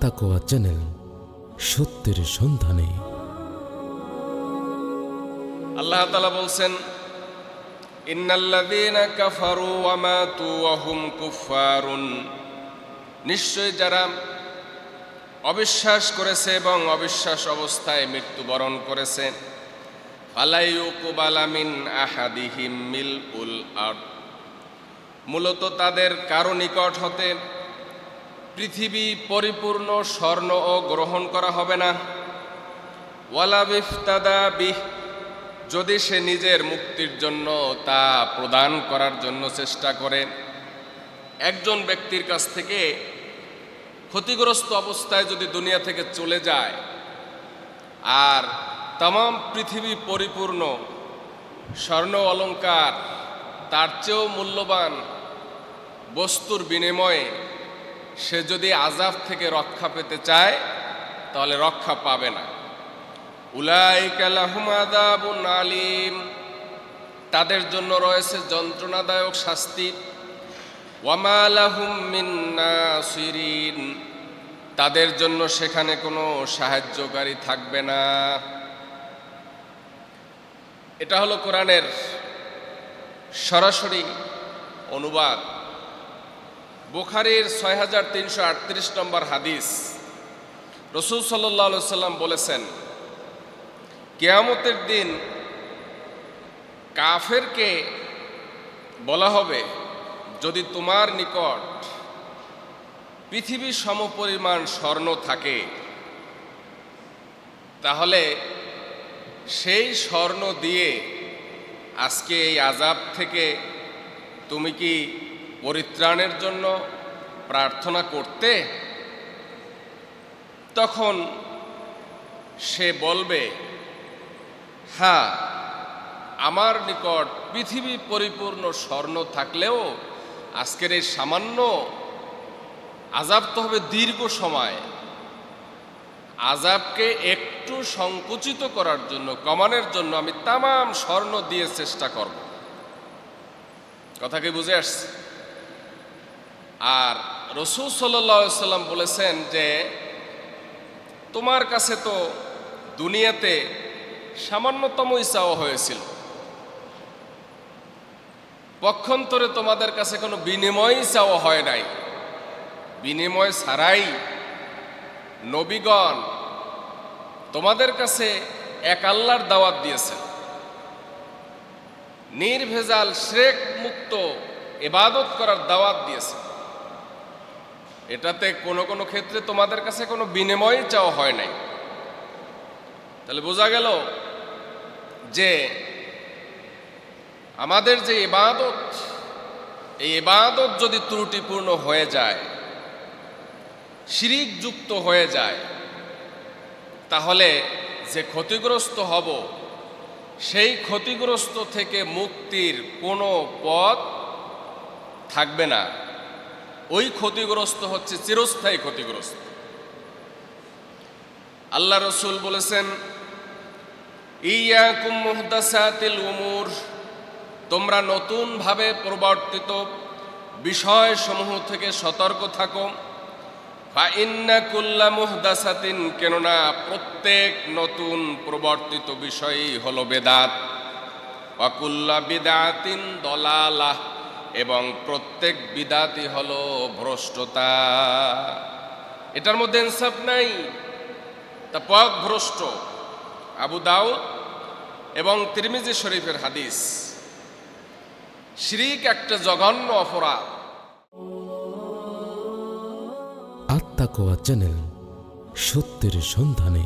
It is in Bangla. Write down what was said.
আত্মাকোয়া চ্যানেল, সত্যের সন্ধানে। আল্লাহ তাআলা বলছেন, ইন্নাল্লাযীনা কাফারু ওয়া মাতু ওয়া হুম কুফফারুন, নিশ্চয় যারা অবিশ্বাস করেছে এবং অবিশ্বাস অবস্থায় মৃত্যুবরণ করেছে, ফালা ইউকবালা মিন আহাদিহিম মিলউল আরদ, মূলত তাদের কারো নিকট হতে পৃথিবী পরিপূর্ণ স্বর্ণও গ্রহণ করা হবে না। ওয়ালা বিফতাদা বিহ, যদি সে নিজের মুক্তির জন্য তা প্রদান করার জন্য চেষ্টা করে। একজন ব্যক্তির কাছ থেকে ক্ষতিগ্রস্ত অবস্থায় যদি দুনিয়া থেকে চলে যায় আর তামাম পৃথিবী পরিপূর্ণ স্বর্ণ অলংকার, তার চেয়েও মূল্যবান বস্তুর বিনিময়ে সে যদি আযাব থেকে রক্ষা পেতে চায়, তাহলে রক্ষা পাবে না। উলাইকা লাহুম আযাবুন আলীম, তাদের জন্য রয়েছে যন্ত্রণাদায়ক শাস্তি। ওয়া মা লাহুম মিন নাসিরিন, তাদের জন্য সেখানে কোনো সাহায্যকারী থাকবে না। এটা হলো কোরআনের সরাসরি অনুবাদ। বুখারীর 6338 নম্বর হাদিস, রাসূল সাল্লাল্লাহু আলাইহি সাল্লাম বলেছেন, কিয়ামতের দিন কাফেরকে বলা হবে, যদি তোমার নিকট পৃথিবীর সমপরিমাণ স্বর্ণ থাকে, তাহলে সেই স্বর্ণ দিয়ে আজকে এই আযাব থেকে তুমি কি পরিত্রাণের জন্য প্রার্থনা করতে? তখন সে বলবে, হ্যাঁ, আমার নিকট পৃথিবী পরিপূর্ণ স্বর্ণ থাকলেও আজকের এই সামান্য আযাব তো হবে দীর্ঘ সময়, আযাবকে একটু সংকুচিত করার জন্য, কমানোর জন্য আমি তামাম স্বর্ণ দিয়ে চেষ্টা করব। কথা কি বুঝে আসছে? আর রাসূল সাল্লাল্লাহু আলাইহি সাল্লাম বলেছেন যে, তোমার কাছে তো দুনিয়াতে সামান্যতমই চাওয়া হয়েছিল, পক্ষান্তরে তোমাদের কাছে কোনো বিনিময়ই চাওয়া হয় নাই। বিনিময় ছাড়াই নবীগণ তোমাদের কাছে এক আল্লাহর দাওয়াত দিয়েছেন, নির্ভেজাল শিরক মুক্ত ইবাদত করার দাওয়াত দিয়েছেন। এটাতে কোনো কোনো ক্ষেত্রে তোমাদের কাছে কোনো বিনিময় চাওয়া হয় নাই। তাহলে বোঝা গেল যে আমাদের যে ইবাদত, এই ইবাদত যদি ত্রুটিপূর্ণ হয়ে যায়, শিরিক যুক্ত হয়ে যায়, তাহলে যে ক্ষতিগ্রস্ত হব, সেই ক্ষতিগ্রস্ত থেকে মুক্তির কোনো পথ থাকবে না। ওই ক্ষতিগ্রস্ত হচ্ছে চিরস্থায়ী ক্ষতিগ্রস্ত। আল্লাহ রাসূল বলেছেন, ইয়াকুম মুহদাসাতিল উমুর, তোমরা নতুনভাবে প্রবর্তিত বিষয়সমূহ থেকে সতর্ক থাকো। ফা ইন্না কুল্লা মুহদাসাতিন, কেননা প্রত্যেক নতুন প্রবর্তিত বিষয়ই হলো বেদাত। ওয়া কুল্লা বিদআতিন দলালাহ, এবং প্রত্যেক বিদাতই হলো ভ্রষ্টতা। এটার মধ্যে ইনসাফ নাই, তা পথ ভ্রষ্ট। আবু দাউদ এবং তিরমিজি শরীফের হাদিস। শিরিক একটা জঘন্য অপরাধ। আত্মাকোয়া চ্যানেল, সত্যের সন্ধানে।